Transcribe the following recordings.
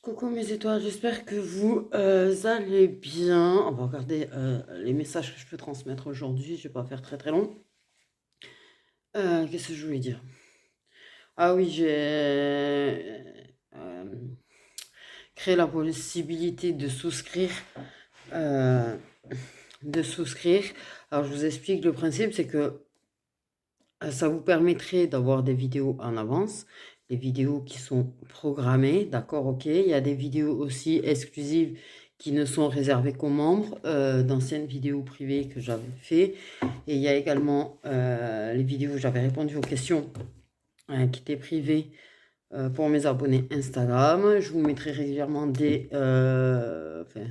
Coucou mes étoiles, j'espère que vous allez bien. On va regarder les messages que je peux transmettre aujourd'hui. Je vais pas faire très très long. Qu'est-ce que je voulais dire? Ah oui, j'ai créé la possibilité euh, de souscrire. Alors je vous explique le principe, c'est que ça vous permettrait d'avoir des vidéos en avance, des vidéos qui sont programmées, d'accord, ok. Il y a des vidéos aussi exclusives qui ne sont réservées qu'aux membres, d'anciennes vidéos privées que j'avais fait. Et il y a également les vidéos où j'avais répondu aux questions qui étaient privées pour mes abonnés Instagram. Je vous mettrai régulièrement enfin,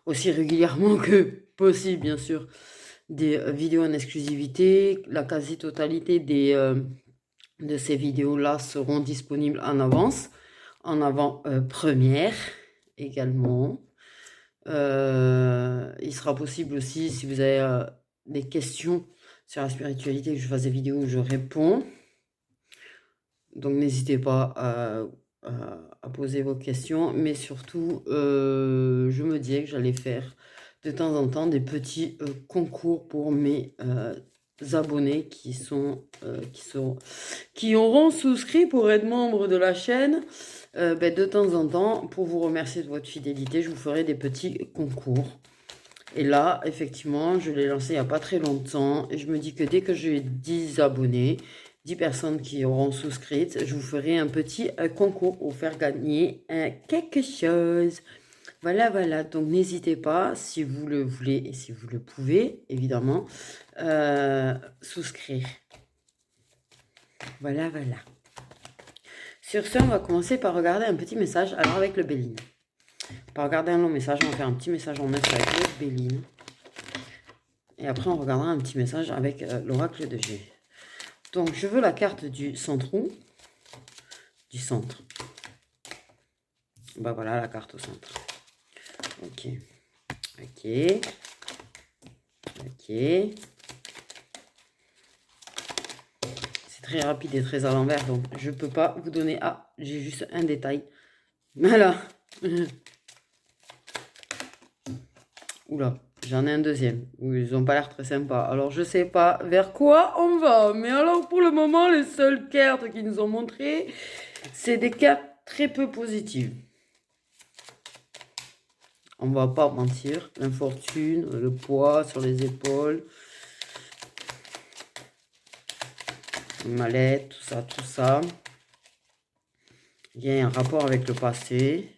aussi régulièrement que possible, bien sûr, des vidéos en exclusivité. La quasi-totalité de ces vidéos-là seront disponibles en avance, en avant-première également. Il sera possible aussi, si vous avez des questions sur la spiritualité, que je fasse des vidéos où je réponds. Donc n'hésitez pas à poser vos questions, mais surtout, je me disais que j'allais faire de temps en temps des petits concours pour mes abonnés qui auront souscrit pour être membres de la chaîne. De temps en temps, pour vous remercier de votre fidélité, je vous ferai des petits concours. Et là, effectivement, je l'ai lancé il n'y a pas très longtemps. Et je me dis que dès que j'ai 10 abonnés, 10 personnes qui auront souscrit, je vous ferai un petit concours pour faire gagner quelque chose. Voilà, voilà. Donc, n'hésitez pas, si vous le voulez et si vous le pouvez, évidemment, souscrire. Voilà, voilà. Sur ce, on va commencer par regarder un petit message. Alors, avec le Béline. On va regarder un long message. On va faire un petit message en neuf avec le Béline. Et après, on regardera un petit message avec l'oracle de G. Donc, je veux la carte du centre. Du centre. Bah voilà, la carte au centre. Ok. Ok. Ok. C'est très rapide et très à l'envers, donc je peux pas vous donner... Ah, j'ai juste un détail. Voilà. Oula, j'en ai un deuxième. Ils n'ont pas l'air très sympas. Alors, je sais pas vers quoi on va. Mais alors, pour le moment, les seules cartes qu'ils nous ont montrées, c'est des cartes très peu positives. On va pas mentir. L'infortune, le poids sur les épaules. Mallette, tout ça, tout ça. Il y a un rapport avec le passé.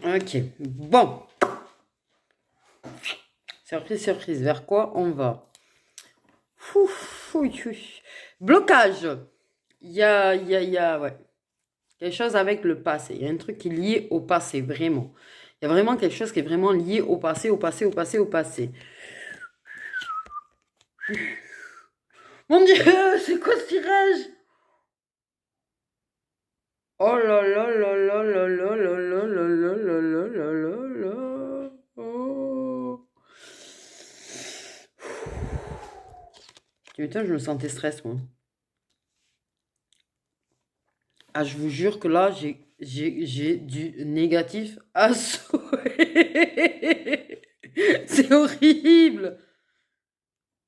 Ok, bon. Surprise, surprise, vers quoi on va? Blocage. Il y a, ouais. Quelque chose avec le passé. Il y a un truc qui est lié au passé, vraiment. Il y a vraiment quelque chose qui est vraiment lié au passé, au passé, au passé, au passé. Mon Dieu, c'est quoi ce tirage? Oh là là là là là là là là là là là là là là là. Oh. Putain, je me sentais stress, moi. Ah, je vous jure que là, j'ai du négatif à souhait. C'est horrible.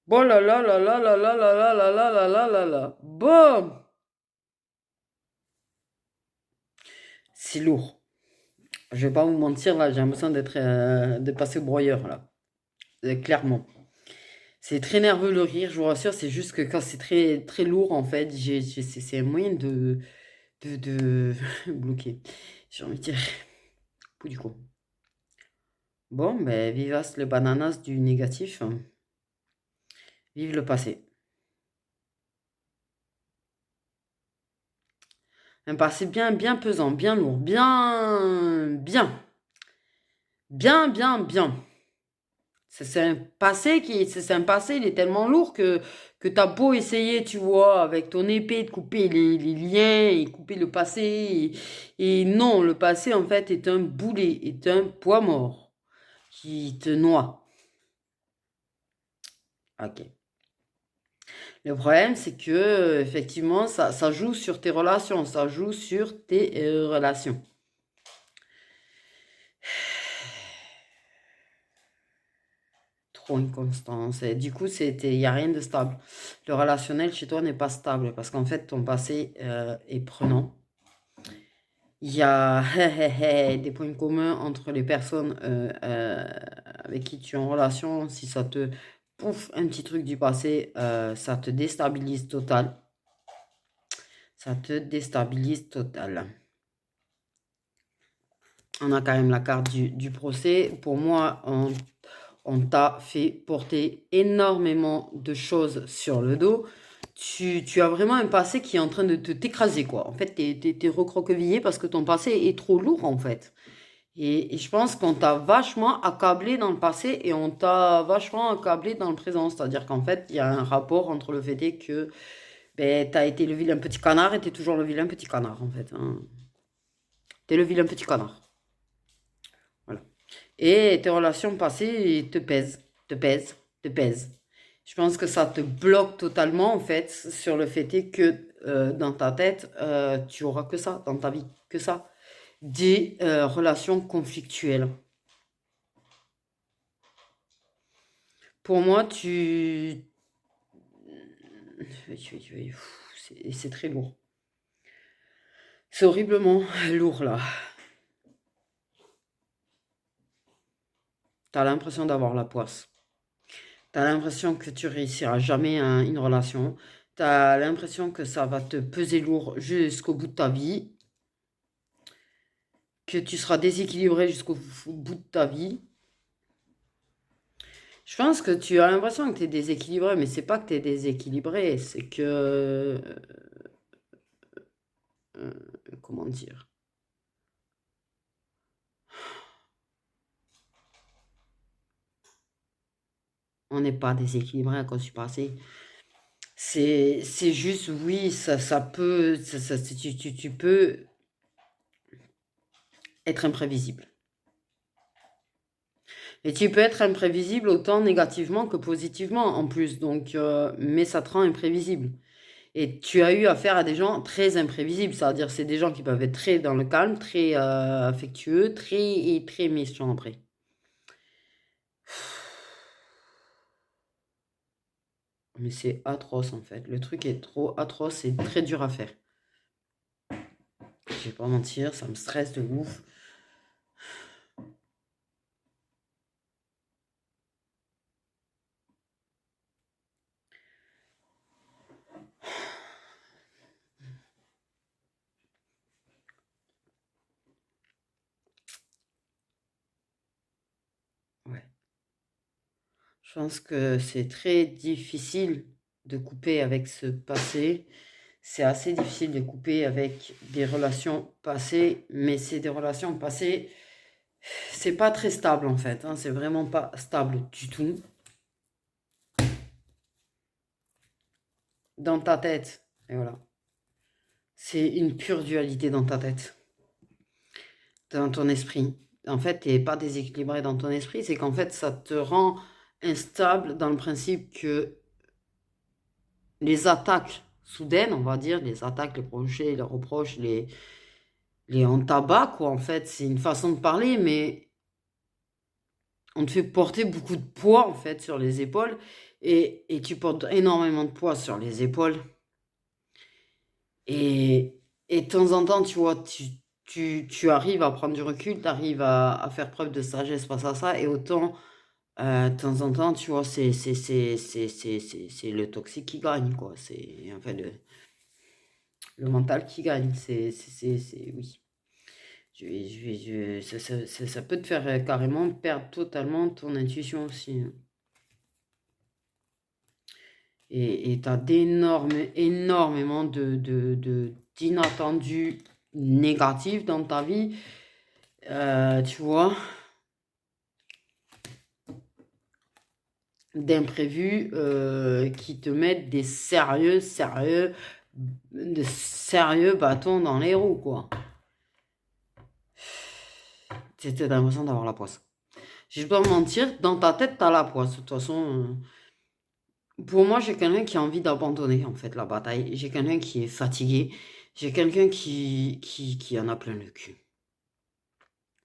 Bon là là là là là là là là là là là là là là. Bon. C'est lourd. Je vais pas vous mentir, là, j'ai l'impression de passer au broyeur, là. Clairement. C'est très nerveux le rire, je vous rassure. C'est juste que quand c'est très, très lourd, en fait, c'est un moyen de bloquer. J'ai envie de dire. Bout du coup. Bon, ben, vivace le bananas du négatif. Vive le passé. Un passé bien, bien pesant, bien lourd, bien, bien, bien, bien, bien. C'est un passé c'est un passé, il est tellement lourd que t'as beau essayer, tu vois, avec ton épée de couper les liens et couper le passé. Et non, le passé, en fait, est un boulet, est un poids mort qui te noie. Ok. Le problème, c'est que, effectivement, ça joue sur tes relations. Ça joue sur tes relations. Trop inconstance. Et du coup, il n'y a rien de stable. Le relationnel chez toi n'est pas stable parce qu'en fait, ton passé est prenant. Il y a des points communs entre les personnes avec qui tu es en relation. Si ça te pouffe un petit truc du passé, ça te déstabilise total. Ça te déstabilise total. On a quand même la carte du procès. Pour moi, on t'a fait porter énormément de choses sur le dos. Tu as vraiment un passé qui est en train de t'écraser, quoi. En fait, t'es recroquevillé parce que ton passé est trop lourd, en fait. Et je pense qu'on t'a vachement accablé dans le passé et on t'a vachement accablé dans le présent. C'est-à-dire qu'en fait, il y a un rapport entre le fait que ben, t'as été le vilain petit canard et t'es toujours le vilain petit canard, en fait, hein. T'es le vilain petit canard. Voilà. Et tes relations passées te pèsent, te pèsent, te pèsent. Je pense que ça te bloque totalement, en fait, sur le fait que dans ta tête, tu auras que ça, dans ta vie, que ça. Des relations conflictuelles. Pour moi, c'est très lourd. C'est horriblement lourd, là. T'as l'impression d'avoir la poisse. T'as l'impression que tu réussiras jamais une relation. T'as l'impression que ça va te peser lourd jusqu'au bout de ta vie. Que tu seras déséquilibré jusqu'au bout de ta vie. Je pense que tu as l'impression que tu es déséquilibré, mais c'est pas que tu es déséquilibré, c'est que... comment dire? On n'est pas déséquilibré à cause du passé. C'est juste, oui, ça peut... tu peux être imprévisible. Et tu peux être imprévisible autant négativement que positivement en plus. Donc, mais ça te rend imprévisible. Et tu as eu affaire à des gens très imprévisibles. C'est-à-dire, c'est des gens qui peuvent être très dans le calme, très affectueux, très méchants après. Mais c'est atroce en fait. Le truc est trop atroce et très dur à faire. Je vais pas mentir, ça me stresse de ouf. Ouais. Je pense que c'est très difficile de couper avec ce passé. C'est assez difficile de couper avec des relations passées, mais c'est des relations passées, c'est pas très stable en fait, hein. C'est vraiment pas stable du tout. Dans ta tête, et voilà. C'est une pure dualité dans ta tête, dans ton esprit. En fait, t'es pas déséquilibré dans ton esprit, c'est qu'en fait, ça te rend instable dans le principe que les attaques soudaines, on va dire, les attaques, les projets, les reproches, les on tabac, quoi, en fait, c'est une façon de parler, mais on te fait porter beaucoup de poids, en fait, sur les épaules, et tu portes énormément de poids sur les épaules. Et de temps en temps, tu vois, tu arrives à prendre du recul, tu arrives à faire preuve de sagesse face à ça, et autant, de temps en temps, tu vois, c'est le toxique qui gagne, quoi. C'est, enfin, le mental qui gagne. Oui. Ça peut te faire carrément perdre totalement ton intuition aussi, hein. Et tu as énormément d'inattendus négatifs dans ta vie, tu vois, d'imprévus qui te mettent de sérieux bâtons dans les roues, quoi. T'as l'impression d'avoir la poisse. Je vais pas me mentir, dans ta tête, t'as la poisse. De toute façon, Pour moi, j'ai quelqu'un qui a envie d'abandonner, en fait, la bataille. J'ai quelqu'un qui est fatigué. J'ai quelqu'un qui en a plein le cul.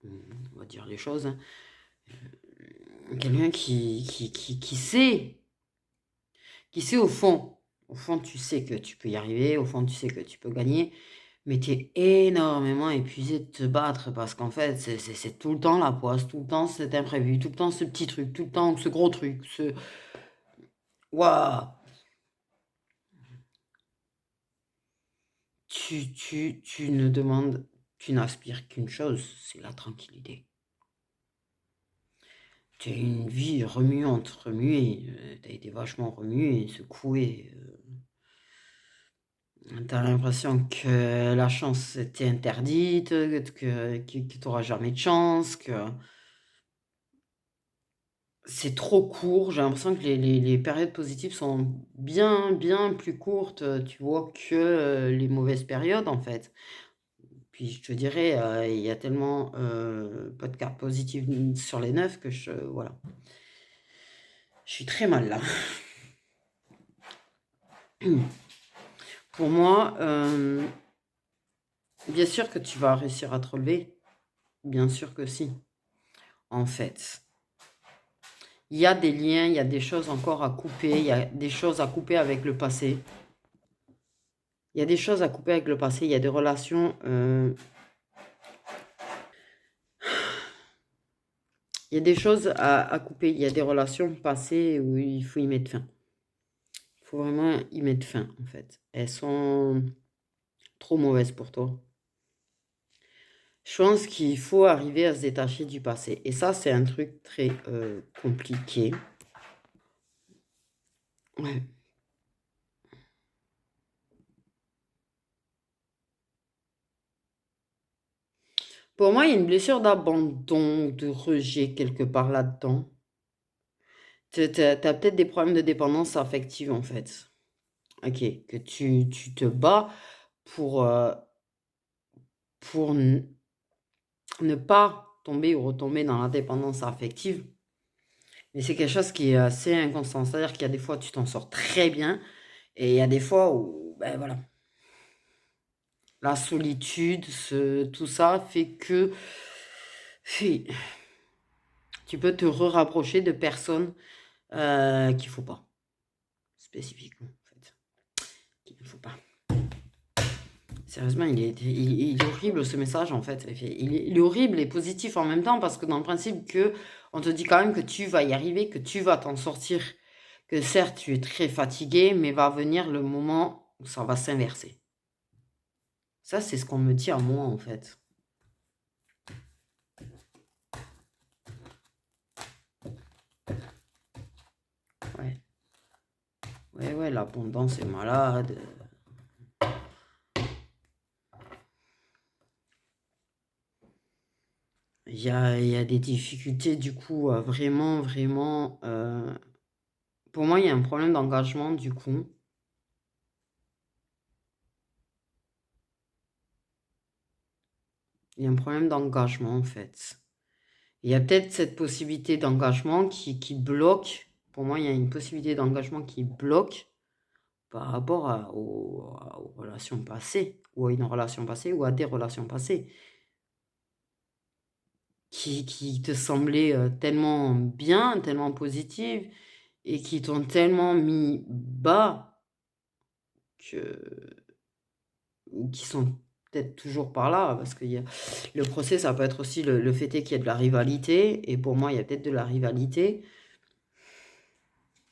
On va dire les choses, hein. Quelqu'un qui sait au fond. Au fond, tu sais que tu peux y arriver. Au fond, tu sais que tu peux gagner. Mais tu es énormément épuisé de te battre parce qu'en fait, c'est tout le temps la poisse, tout le temps cet imprévu, tout le temps ce petit truc, tout le temps ce gros truc, ce... Waouh! Tu ne demandes, tu n'aspires qu'une chose, c'est la tranquillité. Tu as une vie remuante, remuée, tu as été vachement remuée, secouée. Tu as l'impression que la chance était interdite, que tu n'auras jamais de chance, que c'est trop court. J'ai l'impression que les périodes positives sont bien, bien plus courtes, tu vois, que les mauvaises périodes, en fait. Puis je te dirais, il y a tellement pas de cartes positives sur les 9 que voilà. Je suis très mal là. Pour moi, bien sûr que tu vas réussir à te relever. Bien sûr que si. En fait, il y a des liens, il y a des choses encore à couper, il y a des choses à couper avec le passé. Il y a des choses à couper avec le passé, il y a des relations... il y a des choses à couper, il y a des relations passées où il faut y mettre fin. Il faut vraiment y mettre fin, en fait. Elles sont trop mauvaises pour toi. Je pense qu'il faut arriver à se détacher du passé. Et ça, c'est un truc très compliqué. Ouais. Pour moi, il y a une blessure d'abandon, de rejet quelque part là-dedans. Tu as peut-être des problèmes de dépendance affective, en fait. Ok, que tu te bats pour, pour ne pas tomber ou retomber dans la dépendance affective. Mais c'est quelque chose qui est assez inconstant. C'est-à-dire qu'il y a des fois, tu t'en sors très bien. Et il y a des fois où, ben voilà, la solitude, tout ça fait que tu peux te rapprocher de personnes qu'il ne faut pas. Spécifiquement, en fait. Qu'il ne faut pas. Sérieusement, il est horrible ce message en fait. Il est horrible et positif en même temps parce que dans le principe que on te dit quand même que tu vas y arriver, que tu vas t'en sortir, que certes tu es très fatigué, mais va venir le moment où ça va s'inverser. Ça, c'est ce qu'on me dit à moi en fait. Ouais, ouais, l'abondance est malade. Il y a des difficultés du coup, vraiment, vraiment. Pour moi, il y a un problème d'engagement du coup. Il y a un problème d'engagement en fait. Il y a peut-être cette possibilité d'engagement qui bloque. Pour moi, il y a une possibilité d'engagement qui bloque par rapport aux relations passées, ou à une relation passée, ou à des relations passées, qui te semblaient tellement bien, tellement positives, et qui t'ont tellement mis bas, ou qui sont peut-être toujours par là, parce que le procès, ça peut être aussi le fait qu'il y ait de la rivalité, et pour moi, il y a peut-être de la rivalité.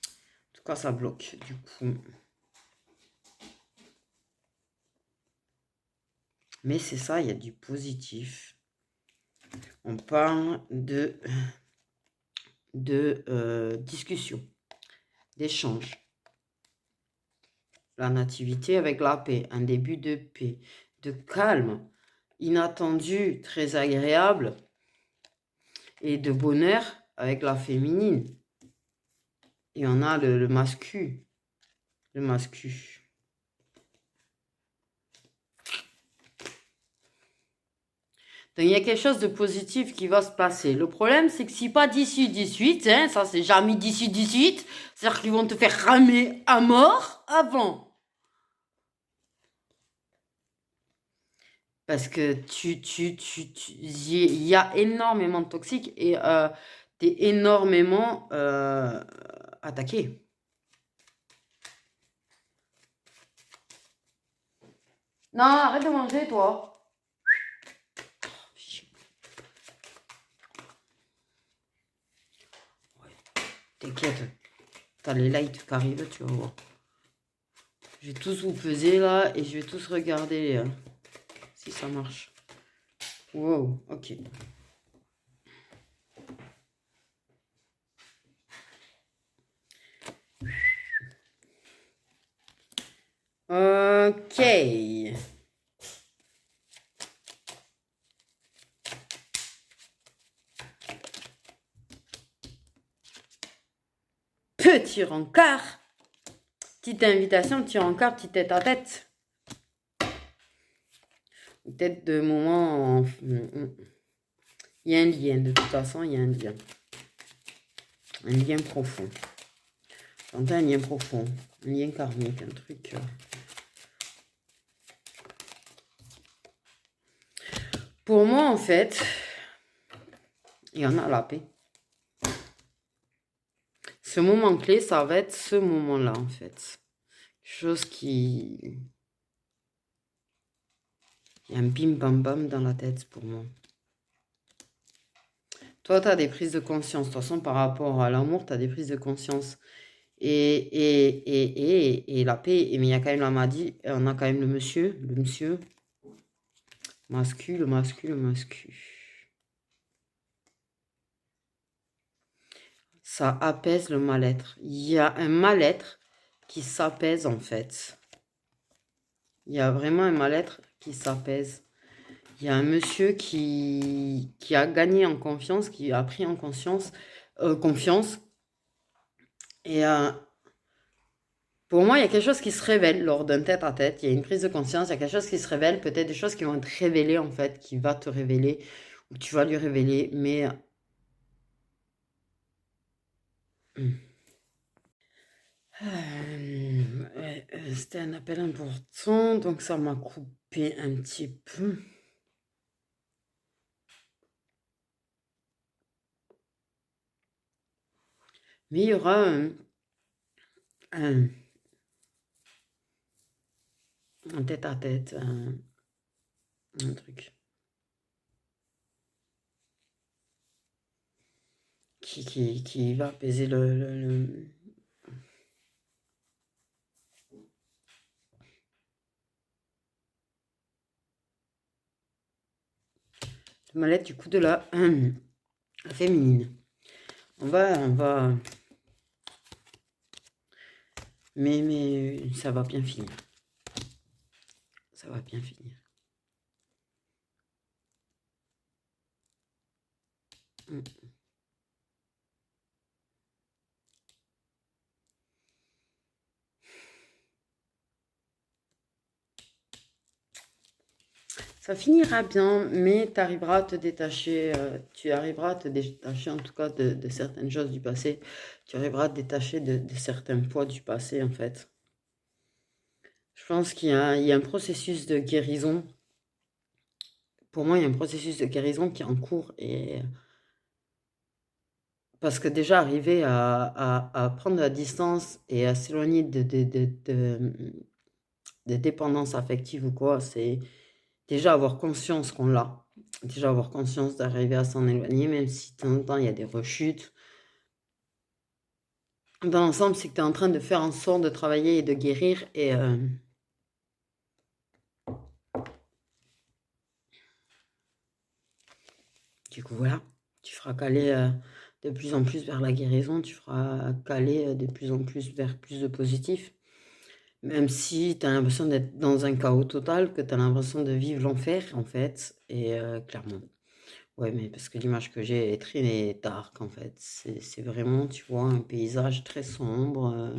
En tout cas, ça bloque, du coup. Mais c'est ça, il y a du positif. On parle de discussion, d'échange. La nativité avec la paix, un début de paix, de calme, inattendu, très agréable, et de bonheur avec la féminine. Et on a le mascu. Le mascu. Donc, il y a quelque chose de positif qui va se passer. Le problème, c'est que si pas d'ici 18, hein, ça c'est jamais d'ici 18, c'est-à-dire qu'ils vont te faire ramer à mort avant. Parce que il y a énormément de toxiques et t'es énormément attaqué. Non, arrête de manger, toi. T'inquiète, t'as les lights qui arrivent, tu vas voir. Je vais tous vous peser là et je vais tous regarder si ça marche. Wow, ok. Ok. Petit rencard. Petite invitation, petit rencard, petit tête à tête. Peut-être de moment. Il y a un lien, de toute façon, il y a un lien. Un lien profond. J'entends un lien profond. Un lien karmique, un truc. Pour moi, en fait, il y en a la paix. Ce moment clé, ça va être ce moment-là, en fait. Quelque chose qui... Il y a un bim bam bam dans la tête pour moi. Toi, tu as des prises de conscience. De toute façon, par rapport à l'amour, tu as des prises de conscience. Et la paix, mais il y a quand même la maladie. On a quand même le monsieur. Mascu. Ça apaise le mal-être. Il y a un mal-être qui s'apaise en fait. Il y a vraiment un mal-être qui s'apaise. Il y a un monsieur qui a gagné en confiance, qui a pris en confiance. Et pour moi, il y a quelque chose qui se révèle lors d'un tête-à-tête. Il y a une prise de conscience, il y a quelque chose qui se révèle. Peut-être des choses qui vont être révélées en fait, qui va te révéler, ou tu vas lui révéler. Mais... c'était un appel important, donc ça m'a coupé un petit peu. Mais il y aura un tête-à-tête, un truc qui va apaiser le mal-être du coup de la féminine. On va... Mais ça va bien finir. Ça va bien finir. Ça finira bien, mais tu arriveras à te détacher, tu arriveras à te détacher en tout cas de certaines choses du passé. Tu arriveras à te détacher de certains poids du passé en fait. Je pense qu'il y a un processus de guérison. Pour moi, il y a un processus de guérison qui est en cours. Parce que déjà, arriver à prendre la distance et à s'éloigner de dépendance affective ou quoi, c'est déjà avoir conscience qu'on l'a. Déjà avoir conscience d'arriver à s'en éloigner, même si de temps en temps, il y a des rechutes. Dans l'ensemble, c'est que tu es en train de faire en sorte de travailler et de guérir. Et du coup, voilà, tu feras caler de plus en plus vers la guérison, tu feras caler de plus en plus vers plus de positif. Même si tu as l'impression d'être dans un chaos total, que tu as l'impression de vivre l'enfer, en fait. Et clairement. Ouais, mais parce que l'image que j'ai est très dark, en fait. C'est vraiment, tu vois, un paysage très sombre,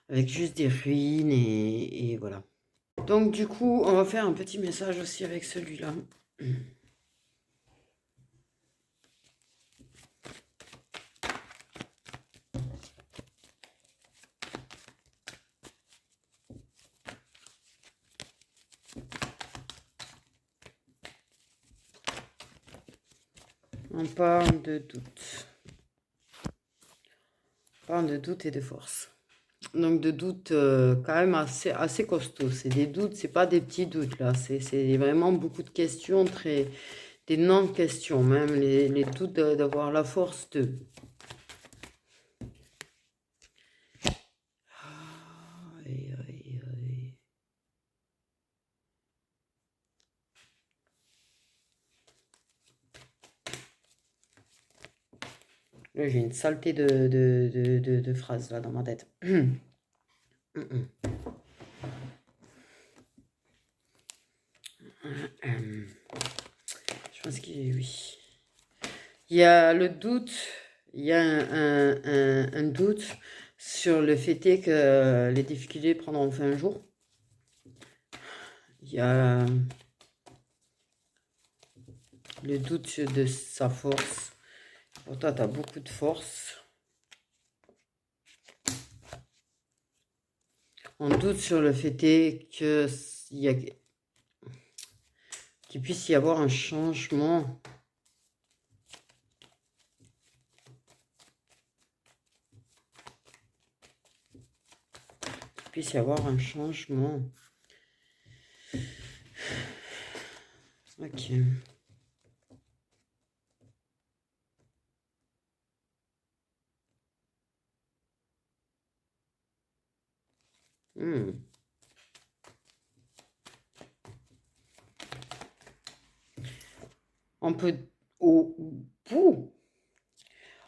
avec juste des ruines et voilà. Donc, du coup, on va faire un petit message aussi avec celui-là. On parle de doute. On parle de doute et de force. Donc de doutes quand même assez costauds. C'est des doutes, c'est pas des petits doutes là. C'est vraiment beaucoup de questions, d'énormes questions. Même les doutes d'avoir la force de... Aïe, aïe, aïe. Là, j'ai une saleté de phrases là dans ma tête. Je pense que oui. Il y a le doute, il y a un doute sur le fait que les difficultés prendront fin un jour. Il y a le doute de sa force. Pour toi, tu as beaucoup de force. On doute sur le fait qu'il puisse y avoir un changement. Qu'il puisse y avoir un changement. Ok. On peut...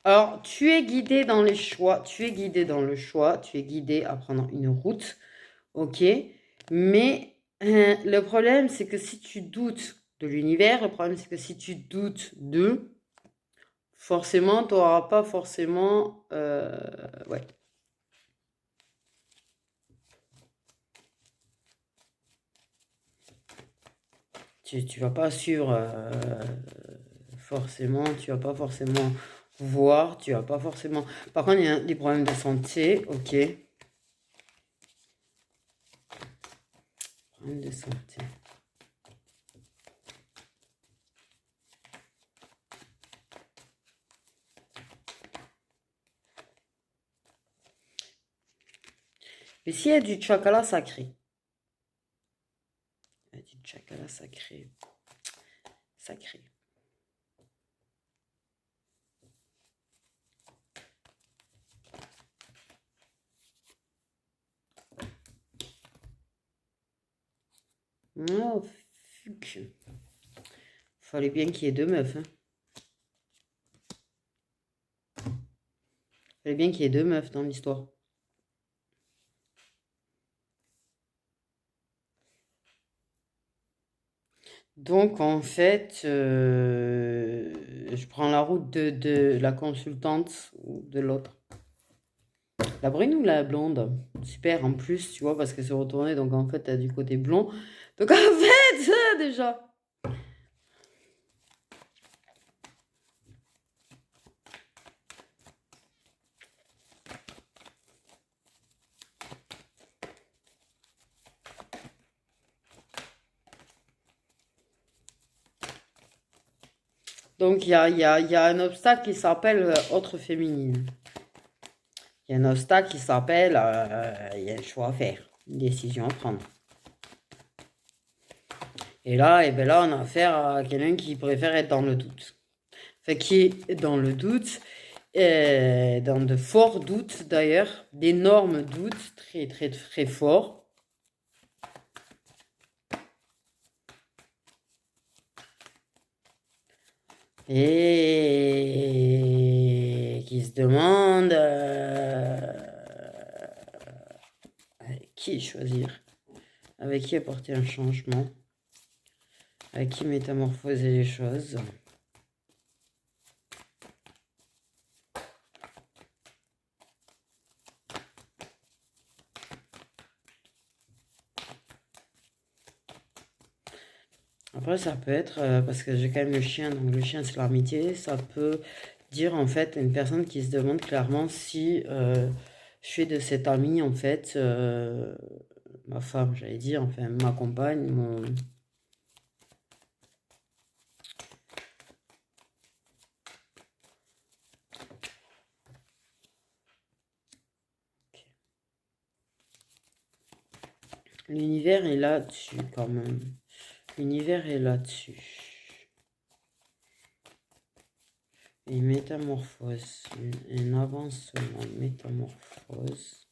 Alors, tu es guidé dans les choix, tu es guidé dans le choix, tu es guidé à prendre une route, ok? Mais le problème, c'est que si tu doutes de l'univers, le problème, c'est que si tu doutes de, forcément, tu n'auras pas forcément... ouais. Tu vas pas suivre forcément, tu vas pas forcément voir, tu vas pas forcément... Par contre, il y a des problèmes de santé, ok. Problèmes de santé. Mais s'il y a du chakala sacré, il y a du chakala sacré, sacré. Oh, fuck. Fallait bien qu'il y ait deux meufs. Hein. Fallait bien qu'il y ait deux meufs dans l'histoire. Donc, en fait, je prends la route de la consultante ou de l'autre. La brune ou la blonde? Super, en plus, tu vois, parce qu'elle s'est retournée, donc en fait, elle a du côté blond. Donc, en fait, déjà... Donc, il y a un obstacle qui s'appelle autre féminine. Il y a un obstacle qui s'appelle, il y a un choix à faire, une décision à prendre. Et là, et ben là, on a affaire à quelqu'un qui préfère être dans le doute. Enfin, qui est dans le doute, dans de forts doutes d'ailleurs, d'énormes doutes, très très très forts. Et qui se demande avec qui choisir, avec qui apporter un changement, avec qui métamorphoser les choses. Après, ça peut être, parce que j'ai quand même le chien, donc le chien c'est l'amitié, ça peut dire en fait une personne qui se demande clairement si je fais de cette amie en fait ma femme, j'allais dire, enfin ma compagne, mon... L'univers est là-dessus quand même. L'univers est là-dessus. Une métamorphose, un avancement, une métamorphose.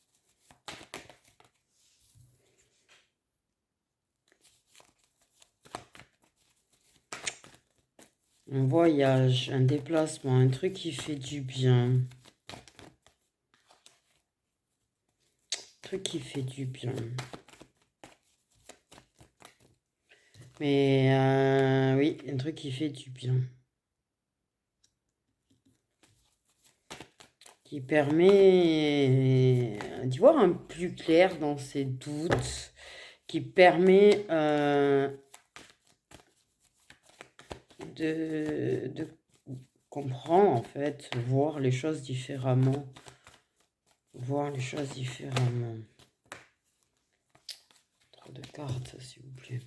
Un voyage, un déplacement, un truc qui fait du bien. Un truc qui fait du bien. Mais oui, un truc qui fait du bien. Qui permet d'y voir un plus clair dans ses doutes. Qui permet de comprendre, en fait, voir les choses différemment. Voir les choses différemment. Trop de cartes, s'il vous plaît.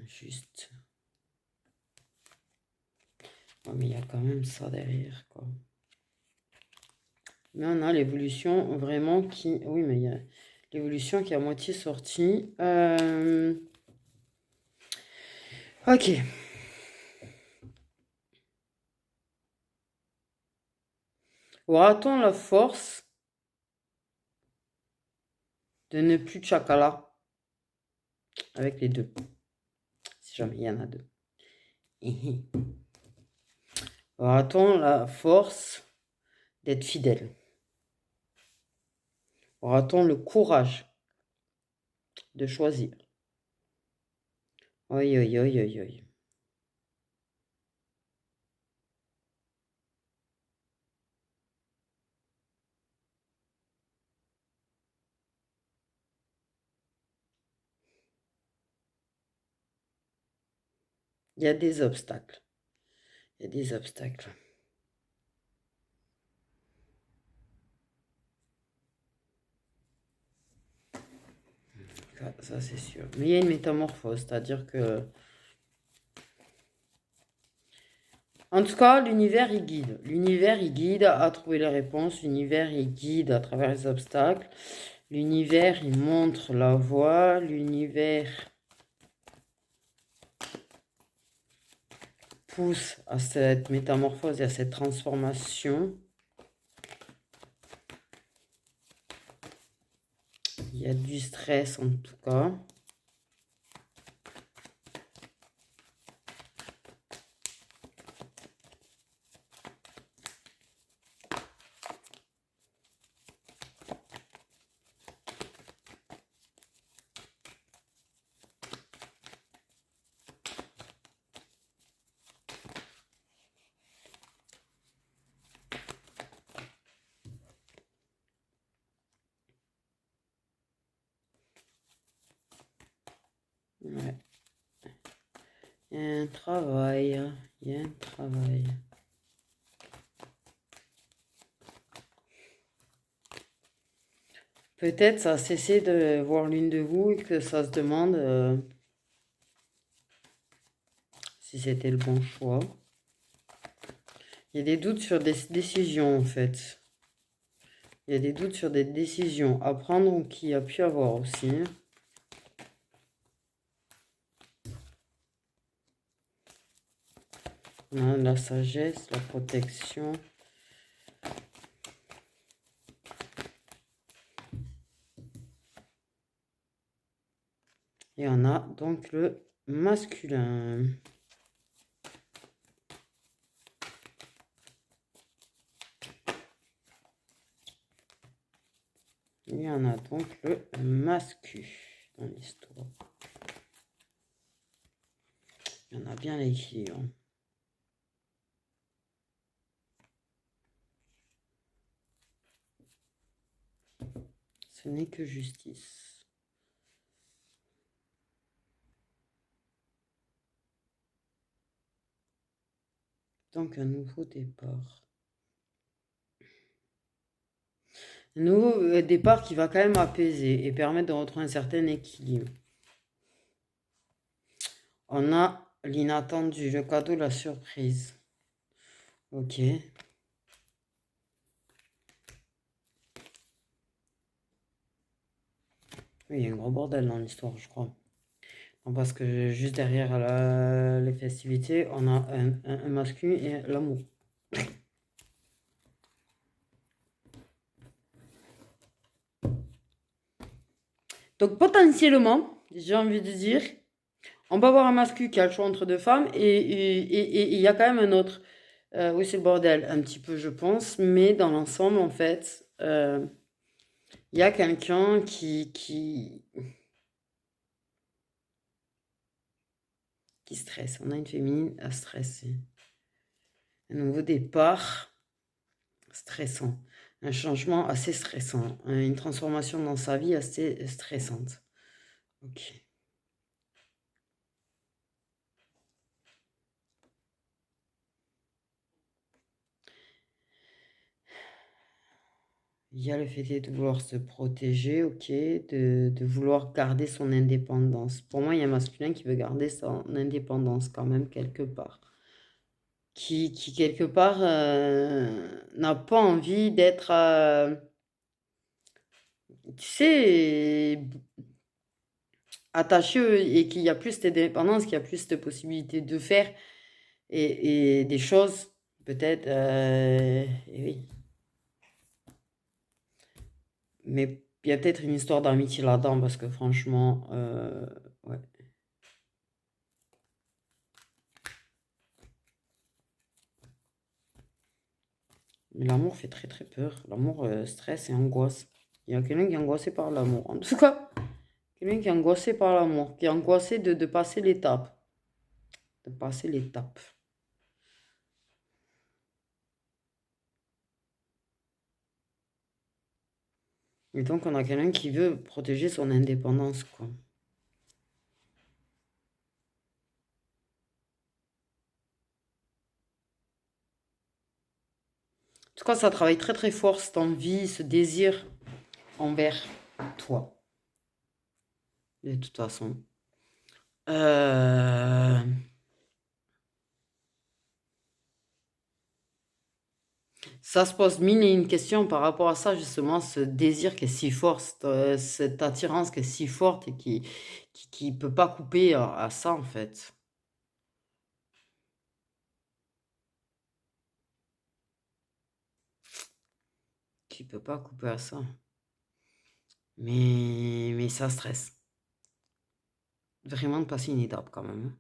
Juste. Oh, mais il y a quand même ça derrière, quoi. Mais on a l'évolution vraiment qui... Oui, mais il y a l'évolution qui est à moitié sortie. Ok. Aura-t-on la force de ne plus Chakala avec les deux? Si jamais il y en a deux. Aura-t-on la force d'être fidèle? Aura-t-on le courage de choisir? Oi, oi, oi, oi, oi. Il y a des obstacles. Il y a des obstacles. Ça c'est sûr. Mais il y a une métamorphose, c'est-à-dire que... En tout cas, l'univers, il guide. L'univers, il guide à trouver les réponses. L'univers, il guide à travers les obstacles. L'univers, il montre la voie. L'univers pousse à cette métamorphose et à cette transformation. Il y a du stress en tout cas. Ouais. Il y a un travail. Il y a un travail. Peut-être ça a cessé de voir l'une de vous et que ça se demande si c'était le bon choix. Il y a des doutes sur des décisions en fait. Il y a des doutes sur des décisions à prendre ou qu'il y a pu avoir aussi. Hein, la sagesse, la protection. Et on a donc le masculin. Et on a donc le mascu dans l'histoire. Il y en a bien l'équilibre. Ce n'est que justice. Donc un nouveau départ. Un nouveau départ qui va quand même apaiser et permettre de retrouver un certain équilibre. On a l'inattendu, le cadeau, la surprise. Ok. Oui, il y a un gros bordel dans l'histoire, je crois. Non, parce que juste derrière les festivités, on a un masculin et l'amour. Donc potentiellement, j'ai envie de dire, on peut avoir un masculin qui a le choix entre deux femmes et il y a quand même un autre. Oui, c'est le bordel, un petit peu, je pense, mais dans l'ensemble, en fait, il y a quelqu'un qui stresse. On a une féminine à stresser. Un nouveau départ stressant. Un changement assez stressant. Une transformation dans sa vie assez stressante. Ok. Il y a le fait de vouloir se protéger, ok, de vouloir garder son indépendance. Pour moi, il y a un masculin qui veut garder son indépendance quand même quelque part. Qui quelque part n'a pas envie d'être, tu sais, attaché et qu'il y a plus d'indépendance, qu'il y a plus de possibilités de faire et des choses, peut-être, et oui. Mais il y a peut-être une histoire d'amitié là-dedans parce que franchement, ouais. Mais l'amour fait très très peur. L'amour stresse et angoisse. Il y a quelqu'un qui est angoissé par l'amour. En tout cas, quelqu'un qui est angoissé par l'amour, qui est angoissé de passer l'étape. De passer l'étape. Et donc, on a quelqu'un qui veut protéger son indépendance, quoi. En tout cas, ça travaille très très fort cette envie, ce désir envers toi. De toute façon. Euh, Ça se pose mille et une questions par rapport à ça, justement, ce désir qui est si fort, cette attirance qui est si forte et qui peut pas couper à ça, en fait. Qui peut pas couper à ça. Mais ça stresse. Vraiment de passer une étape quand même.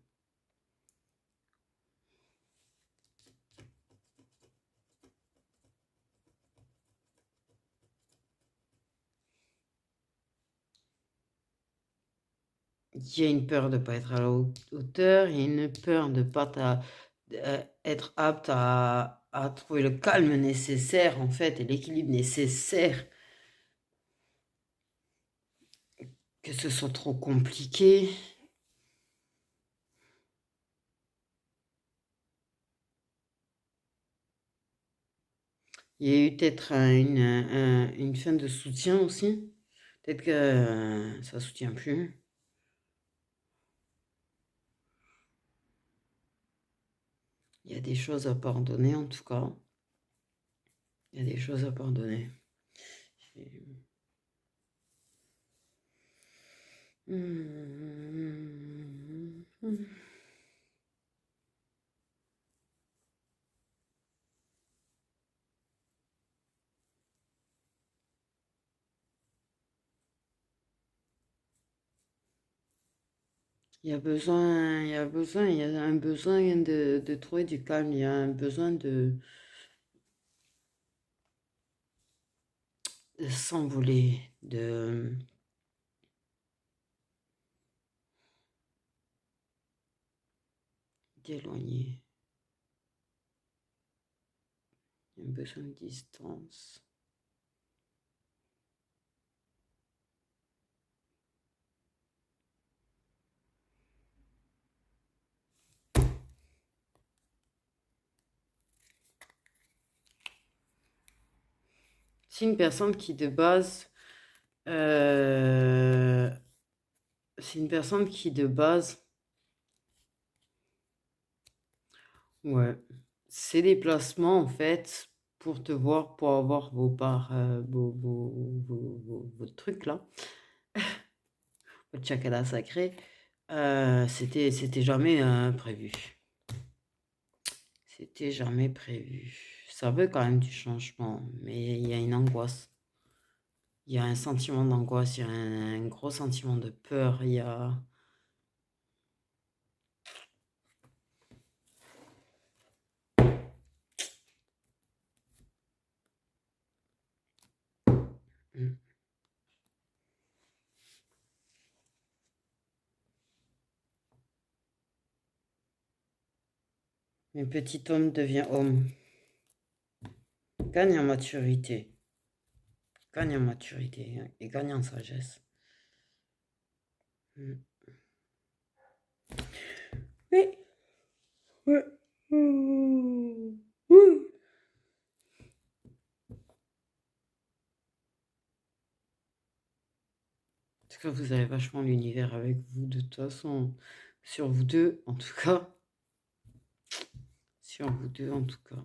Il y a une peur de ne pas être à la hauteur, il y a une peur de ne pas être apte à trouver le calme nécessaire, en fait, et l'équilibre nécessaire, que ce soit trop compliqué. Il y a eu peut-être une fin de soutien aussi. Peut-être que ça soutient plus. Il y a des choses à pardonner, en tout cas. Il y a des choses à pardonner. Il y a un besoin de trouver du calme. Il y a un besoin de s'envoler, d'éloigner. Il y a un besoin de distance. C'est une personne qui de base, c'est une personne qui de base Ouais. C'est des placements, en fait, pour te voir, pour avoir vos parts, vos trucs là, votre chakra sacré. C'était jamais prévu. C'était jamais prévu. Ça veut quand même du changement, mais il y a une angoisse. Il y a un sentiment d'angoisse, il y a un gros sentiment de peur, il y a... Mm. Mais petit homme devient homme. Gagne en maturité. Gagne en maturité et gagne en sagesse. Mm. Oui. Ouais. Mm. Mm. En tout cas, vous avez vachement l'univers avec vous, de toute façon. Sur vous deux, en tout cas. Sur vous deux, en tout cas.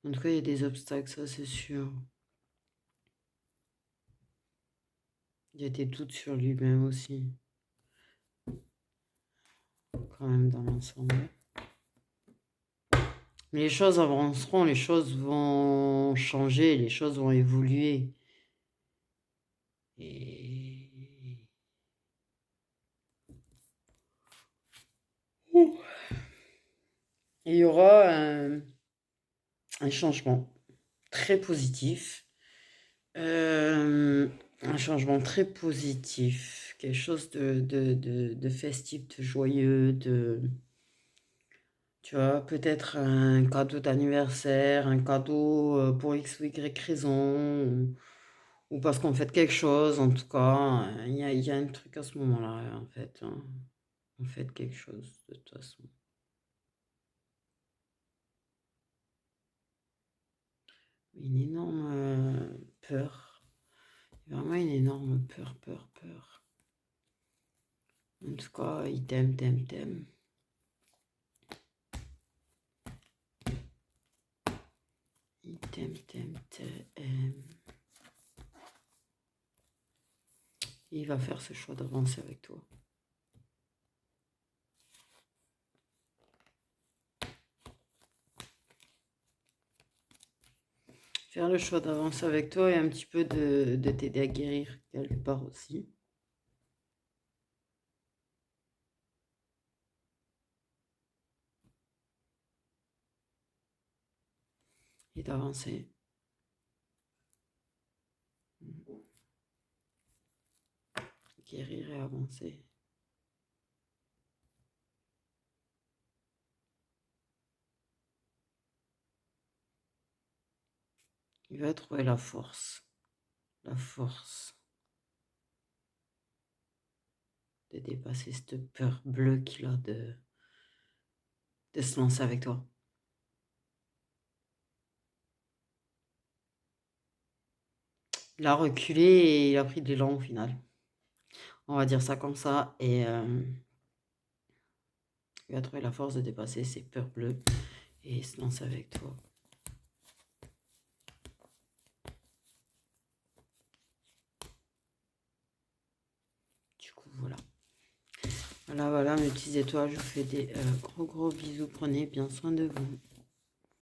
En tout cas, il y a des obstacles, ça c'est sûr. Il y a des doutes sur lui-même aussi. Quand même, dans l'ensemble. Mais les choses avanceront, les choses vont changer, les choses vont évoluer. Et il y aura un changement très positif. Un changement très positif. Quelque chose de festif, de joyeux, de... Tu vois, peut-être un cadeau d'anniversaire, un cadeau pour X ou Y raison, ou parce qu'on fait quelque chose, en tout cas. Il y a un truc à ce moment-là, en fait, hein. On fait quelque chose, de toute façon. Une énorme peur. Vraiment une énorme peur, peur, peur. En tout cas, il t'aime, t'aime, t'aime. Il t'aime, t'aime, t'aime. Il va faire ce choix d'avancer avec toi. Faire le choix d'avancer avec toi et un petit peu de t'aider à guérir quelque part aussi. Et d'avancer. Guérir et avancer. Il va trouver la force. La force de dépasser cette peur bleue qu'il a de se lancer avec toi. Il a reculé et il a pris de l'élan au final. On va dire ça comme ça. Et il va trouver la force de dépasser ses peurs bleues et se lancer avec toi. Du coup, voilà. Voilà, mes petites étoiles. Je vous fais des gros bisous. Prenez bien soin de vous.